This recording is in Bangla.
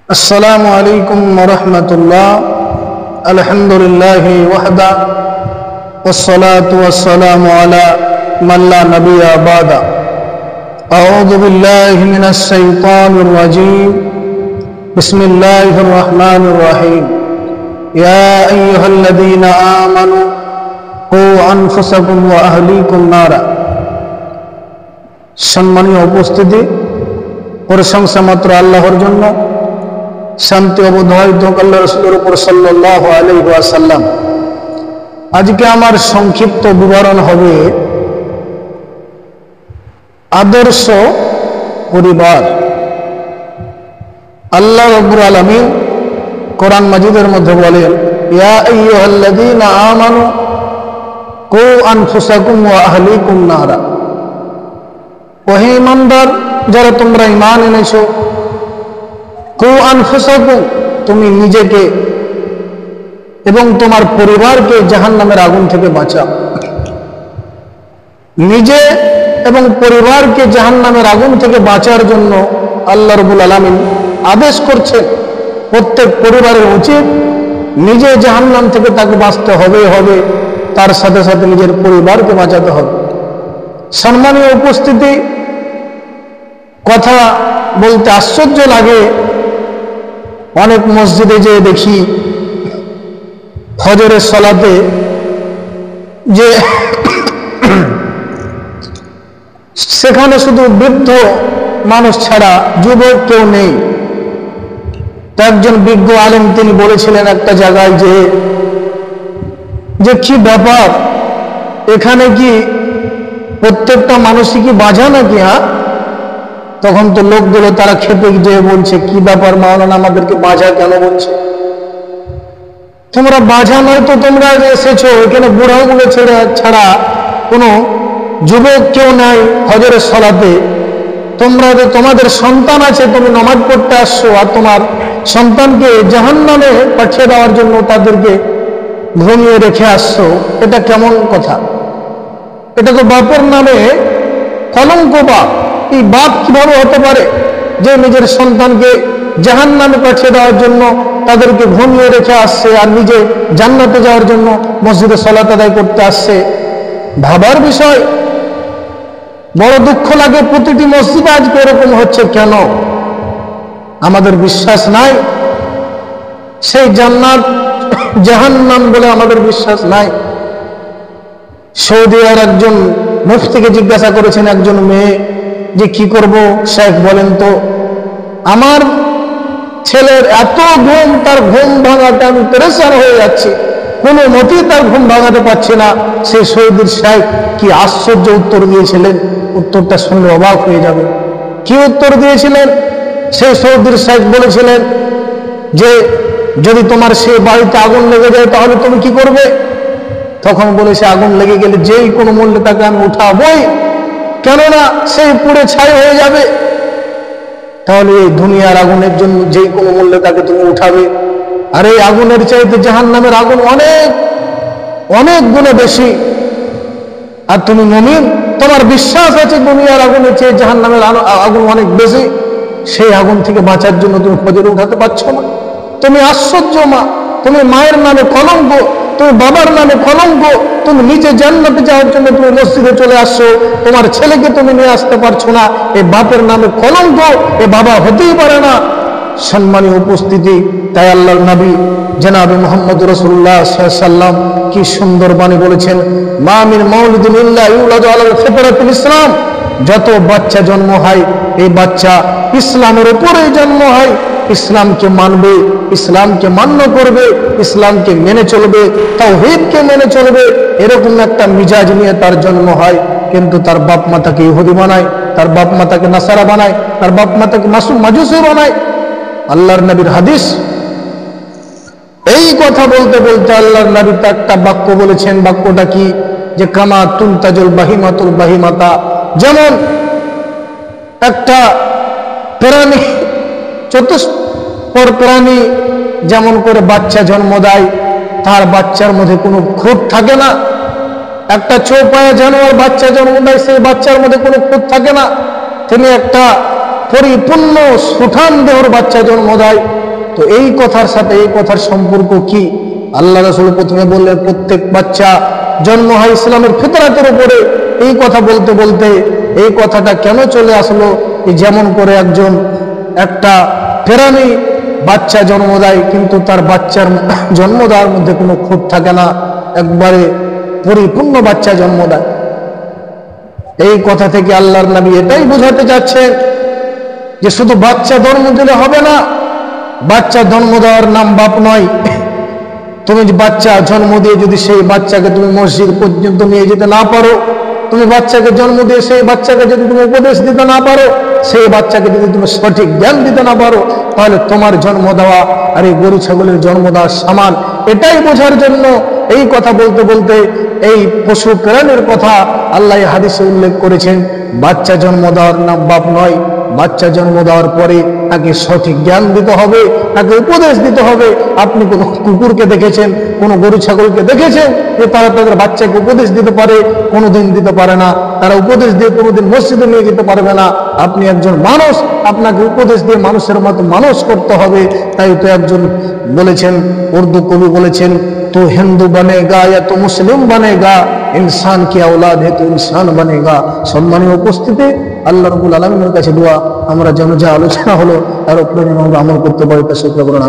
السلام عليكم ورحمة الله. الحمد لله وحده والصلاة والسلام على من لا نبي بعده. أعوذ بالله من الشيطان الرجيم. بسم الله الرحمن الرحيم. يا أيها الذين آمنوا قوا أنفسكم وأهليكم نارا. সম্মানীয় উপস্থিতি, প্রশংসা মাত্র আল্লাহর জন্য, শান্তি অবধারিত আল্লাহ রাসূলের উপর সাল্লাল্লাহু আলাইহি ওয়াসাল্লাম। আজকে আমার সংক্ষিপ্ত বিবরণ হবে আদর্শ পরিবার। আল্লাহ রাব্বুল আলামিন কোরআন মাজিদের মধ্যে বলেন, ইয়া আইয়ুহাল্লাযীনা আমানু কু আনফুসাকুম ওয়া আহলিকুম নারা। ওহে ঈমানদার, যারা তোমরা ঈমান এনেছো, কু আনফুসাকুম, তুমি নিজেকে এবং তোমার পরিবারকে জাহান্নামের আগুন থেকে বাঁচাও। নিজে এবং পরিবারকে জাহান্নামের আগুন থেকে বাঁচার জন্য আল্লাহ রাব্বুল আলামিন আদেশ করছেন। প্রত্যেক পরিবারের উচিত নিজে জাহান্নাম থেকে তাকে বাঁচতে হবে, তার সাথে সাথে নিজের পরিবারকে বাঁচাতে হবে। সম্মানীয় উপস্থিতি, কথা বলতে আশ্চর্য লাগে, অনেক মসজিদে যে দেখি ফজরের সালাতে যে সেখানে শুধু বৃদ্ধ মানুষ ছাড়া যুবক কেউ নেই। একজন বিজ্ঞ আলেম তিনি বলেছিলেন একটা জায়গায় যে কি ব্যাপার, এখানে কি প্রত্যেকটা মানুষই কি বাঁধা নাকি? তখন তো লোকগুলো তারা খেপে যেয়ে বলছে, কি ব্যাপার মাওলানা, আমাদেরকে বাঁধা কেন বলছে? তোমরা বাঁধা নয় তো, তোমরা এসেছো এখানে বুড়াগুলো ছাড়া কোনো যুবক কেউ নাই ফজরের সালাতে। তোমাদের সন্তান আছে, তুমি নামাজ পড়তে আসছো, আর তোমার সন্তানকে জাহান্নামে পাঠিয়ে দেওয়ার জন্য তাদেরকে ঘুমিয়ে রেখে আসছো। এটা কেমন কথা? এটা তো বাপের নামে কলঙ্ক। বাপ, এই বাপ কিভাবে হতে পারে যে নিজের সন্তানকে জাহান্নামে পাঠিয়ে দেওয়ার জন্য তাদেরকে ঘুমিয়ে রেখে আসছে, আর নিজে জান্নাতে যাওয়ার জন্য মসজিদে সালাত আদায় করতে আসছে? ভাবার বিষয়। বড় দুঃখ লাগে, প্রতিটি মসজিদে আজকে এরকম হচ্ছে কেন? আমাদের বিশ্বাস নাই সেই জান্নাত জাহান্নাম বলে, আমাদের বিশ্বাস নাই। সৌদি আর একজন মুফতিকে জিজ্ঞাসা করেছেন একজন মেয়ে যে কি করব শেখ বলেন তো, আমার ছেলের এত ঘুম, তার ঘুম ভাঙাতে আমি পেরেশান হয়ে যাচ্ছি, কোনো মতেই তার ঘুম ভাঙাতে পারছি না। সেই সৌদির শেখ কি আশ্চর্য উত্তর দিয়েছিলেন, উত্তরটা শুনলে অবাক হয়ে যাবে। কি উত্তর দিয়েছিলেন? সেই সৌদির শেখ বলেছিলেন যে যদি তোমার সেই বাড়িতে আগুন লেগে যায় তাহলে তুমি কি করবে? তখন বলেছে, আগুন লেগে গেলে যেই কোনো মূল্যে তাকে আমি উঠাবই, কেননা সেই পুড়ে ছাই হয়ে যাবে। তাহলে এই দুনিয়ার আগুনের জন্য যেই কোনো মূল্যে তাকে তুমি উঠাবে। আর এই আগুনের চাইতে জাহান্নামের আগুন অনেক অনেক গুণে বেশি। আর তুমি মুমিন, তোমার বিশ্বাস আছে দুনিয়ার আগুনের চেয়ে জাহান্নামের আগুন অনেক বেশি। সেই আগুন থেকে বাঁচার জন্য তুমি ফজরে উঠাতে পারছো না। তুমি আশ্চর্য মা, তুমি মায়ের নামে কলঙ্ক, তুমি বাবার নামে কলঙ্ক। তুমি নিজে জান্নাতে যাওয়ার জন্য তুমি মসজিদে চলে আসছো, তোমার ছেলেকে তুমি নিয়ে আসতে পারছো না। এই বাপের নামে কলঙ্ক, এ বাবা হতেই পারে না। সম্মানীয় উপস্থিতি, তাই আল্লাহর নবী জনাবে মুহাম্মদ রাসূলুল্লাহ সাল্লাল্লাহু আলাইহি ওয়াসাল্লাম কি সুন্দর বাণী বলেছেন, মা মিন মাউলিদিন ইল্লা ইউলাদু আলাল ফিতরাতিল ইসলাম। যত বাচ্চা জন্ম হয়, এই বাচ্চা ইসলামের উপরেই জন্ম হয়। ইসলামকে মানবে, ইসলামকে মান্য করবে, ইসলামকে মেনে চলবে, তাওহীদকে মেনে চলবে, এরকম একটা মিজাজ নিয়ে তার জন্ম হয়। কিন্তু তার বাপ মা তাকে ইহুদি বানায়, তার বাপ মা তাকে নাসারা বানায়, তার বাপ মা তাকে মাজুসি বানায়। আল্লাহর নবীর হাদিস। এই কথা বলতে বলতে আল্লাহর নবী একটা বাক্য বলেছেন। বাক্যটা কি? যে কামা তুনতাজুল বাহিমাতুল বাহিমাতা, যেমন একটা প্রাণী, চতুষ্পদ প্রাণী যেমন করে বাচ্চা জন্ম দেয়, তার বাচ্চার মধ্যে কোনো খুঁত থাকে না। একটা চৌপায়া জানোয়ার বাচ্চা জন্ম দেয়, সেই বাচ্চার মধ্যে কোনো খুঁত থাকে না। তিনি একটা পরিপূর্ণ সুঠাম দেহর বাচ্চা জন্ম দেয়। তো এই কথার সাথে এই কথার সম্পর্ক কি? আল্লাহ রাসূল প্রথমে বললেন প্রত্যেক বাচ্চা জন্ম হয় ইসলামের ফিতরাতের উপরে। এই কথা বলতে বলতে এই কথাটা কেন চলে আসলো? যেমন করে একটা প্রাণী বাচ্চা জন্ম দেয়, কিন্তু তার বাচ্চার জন্ম দেওয়ার মধ্যে কোনো খুঁত থাকে না, একবারে পরিপূর্ণ বাচ্চা জন্ম দেয়। এই কথা থেকে আল্লাহর নবী এটাই বোঝাতে চাচ্ছেন যে শুধু বাচ্চা জন্ম দিলে হবে না। বাচ্চা জন্ম দেওয়ার নাম বাপ নয়। তুমি বাচ্চা জন্ম দিয়ে যদি সেই বাচ্চাকে তুমি মসজিদ পর্যন্ত নিয়ে যেতে না পারো, তুমি বাচ্চাকে জন্ম দিয়ে সেই বাচ্চাকে যদি তুমি উপদেশ দিতে না পারো, সেই বাচ্চাকে যদি তুমি সঠিক জ্ঞান দিতে না পারো, তাহলে তোমার জন্ম দেওয়া আর এই গরু ছাগলের জন্ম দেওয়ার সমান। এটাই বোঝার জন্য এই কথা বলতে বলতে এই পশু প্রাণীর কথা আল্লাহ হাদিসে উল্লেখ করেছেন। বাচ্চা জন্ম দেওয়ার নাম বাপ নয়। বাচ্চা জন্ম দেওয়ার পরে তাকে সঠিক জ্ঞান দিতে হবে, তাকে উপদেশ দিতে হবে। আপনি কোনো কুকুরকে দেখেছেন, কোনো গরু ছাগলকে দেখেছেন যে তারা তাদের বাচ্চাকে উপদেশ দিতে পারে? কোনোদিন দিতে পারে না। তারা উপদেশ দিয়ে কোনোদিন মসজিদে নিয়ে যেতে পারবে না। আপনি একজন মানুষ, আপনাকে উপদেশ দিয়ে মানুষের মতো মানুষ করতে হবে। তাই তো একজন বলেছেন, উর্দু কবি বলেছেন, তো হিন্দু বনেগা या तो मुस्लिम बनेगा, इंसान की औलाद है तो इंसान बनेगा। সম্মানীয় উপস্থিতি, আল্লাহ রাব্বুল আলামিনের কাছে দোয়া আমরা যেন যা আলোচনা হলো তার উপরে যেন আমরা আমল করতে পারি, তা শুকর করুন।